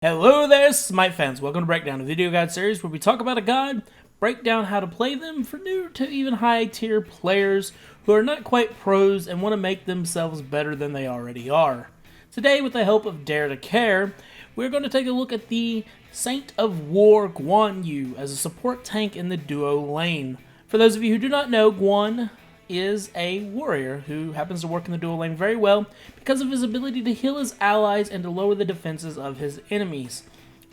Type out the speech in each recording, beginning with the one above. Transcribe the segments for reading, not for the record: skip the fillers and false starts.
Hello there, Smite fans. Welcome to Breakdown, a video guide series where we talk about a god, break down how to play them for new to even high-tier players who are not quite pros and want to make themselves better than they already are. Today, with the help of Daretocare, we're going to take a look at the Saint of War Guan Yu as a support tank in the duo lane. For those of you who do not know, Guan is a warrior who happens to work in the dual lane very well because of his ability to heal his allies and to lower the defenses of his enemies.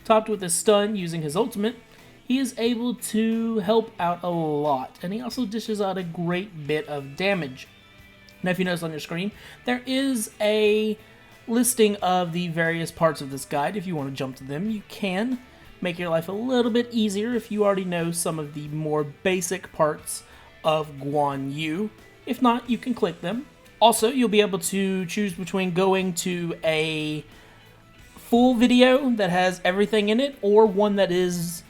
Topped with a stun using his ultimate, he is able to help out a lot, and he also dishes out a great bit of damage. Now, if you notice on your screen, there is a listing of the various parts of this guide. If you want to jump to them, you can. Make your life a little bit easier if you already know some of the more basic parts of Guan Yu. If not, you can click them. Also, you'll be able to choose between going to a full video that has everything in it or one that is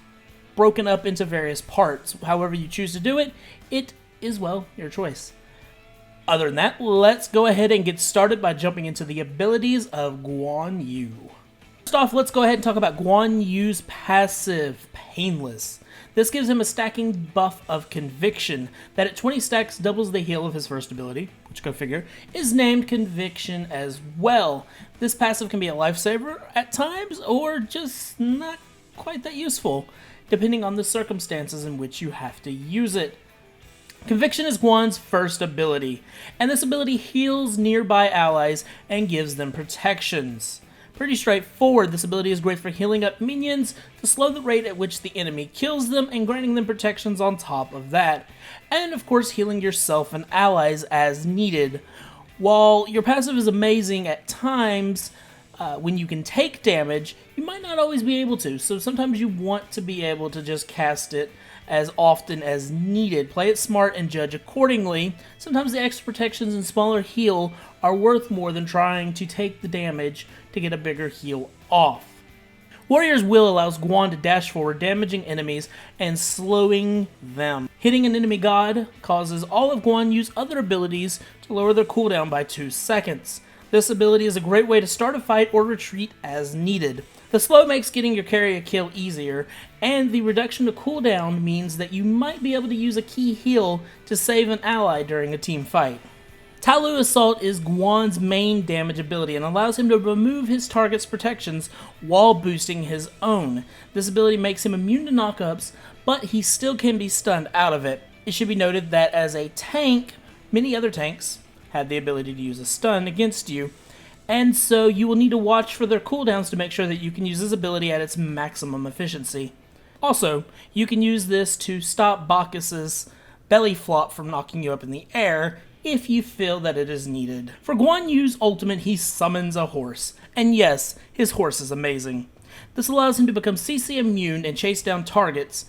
broken up into various parts. However you choose to do it, it is, well, your choice. Other than that, let's go ahead and get started by jumping into the abilities of Guan Yu. First off, let's go ahead and talk about Guan Yu's passive, Painless. This gives him a stacking buff of Conviction that at 20 stacks doubles the heal of his first ability, which, go figure, is named Conviction as well. This passive can be a lifesaver at times or just not quite that useful, depending on the circumstances in which you have to use it. Conviction is Guan's first ability, and this ability heals nearby allies and gives them protections. Pretty straightforward. This ability is great for healing up minions to slow the rate at which the enemy kills them and granting them protections on top of that. And of course, healing yourself and allies as needed. While your passive is amazing at times, when you can take damage, you might not always be able to. So sometimes you want to be able to just cast it as often as needed. Play it smart and judge accordingly. Sometimes the extra protections and smaller heal are worth more than trying to take the damage to get a bigger heal off. Warrior's Will allows Guan to dash forward, damaging enemies and slowing them. Hitting an enemy god causes all of Guan Yu's other abilities to lower their cooldown by 2 seconds. This ability is a great way to start a fight or retreat as needed. The slow makes getting your carry a kill easier, and the reduction to cooldown means that you might be able to use a key heal to save an ally during a team fight. Talu Assault is Guan's main damage ability and allows him to remove his target's protections while boosting his own. This ability makes him immune to knockups, but he still can be stunned out of it. It should be noted that as a tank, many other tanks have the ability to use a stun against you, and so you will need to watch for their cooldowns to make sure that you can use this ability at its maximum efficiency. Also, you can use this to stop Bacchus's belly flop from knocking you up in the air if you feel that it is needed. For Guan Yu's ultimate, he summons a horse, and yes, his horse is amazing. This allows him to become CC immune and chase down targets,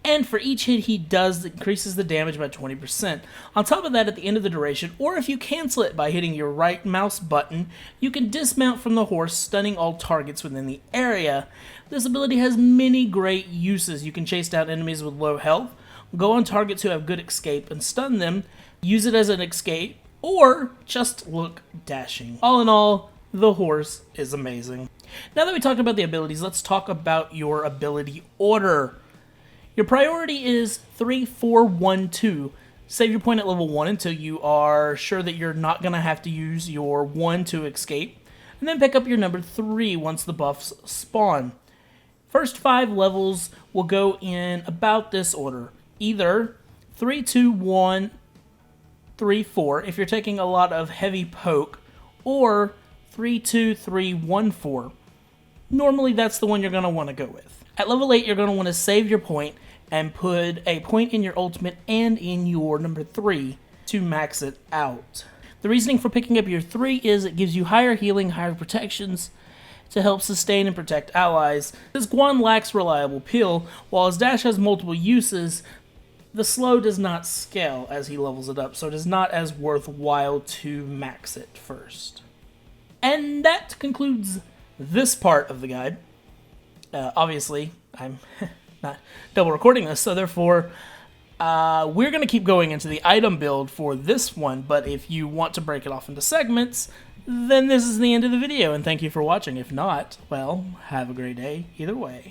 and for each hit he does, it increases the damage by 20%. On top of that, at the end of the duration, or if you cancel it by hitting your right mouse button, you can dismount from the horse, stunning all targets within the area. This ability has many great uses. You can chase down enemies with low health, go on targets who have good escape and stun them, use it as an escape, or just look dashing. All in all, the horse is amazing. Now that we talked about the abilities, let's talk about your ability order. Your priority is 3, 4, 1, 2. Save your point at level 1 until you are sure that you're not going to have to use your 1 to escape, and then pick up your number 3 once the buffs spawn. First 5 levels will go in about this order. Either 3, 2, 1, 3, 4 if you're taking a lot of heavy poke, or 3, 2, 3, 1, 4. Normally that's the one you're going to want to go with. At level 8, you're going to want to save your point and put a point in your ultimate and in your number 3 to max it out. The reasoning for picking up your 3 is it gives you higher healing, higher protections to help sustain and protect allies. This Guan lacks reliable peel, while his dash has multiple uses. The slow does not scale as he levels it up, so it is not as worthwhile to max it first. And that concludes this part of the guide. Obviously, I'm not double recording this, so therefore we're going to keep going into the item build for this one, but if you want to break it off into segments, then this is the end of the video, and thank you for watching. If not, well, have a great day either way.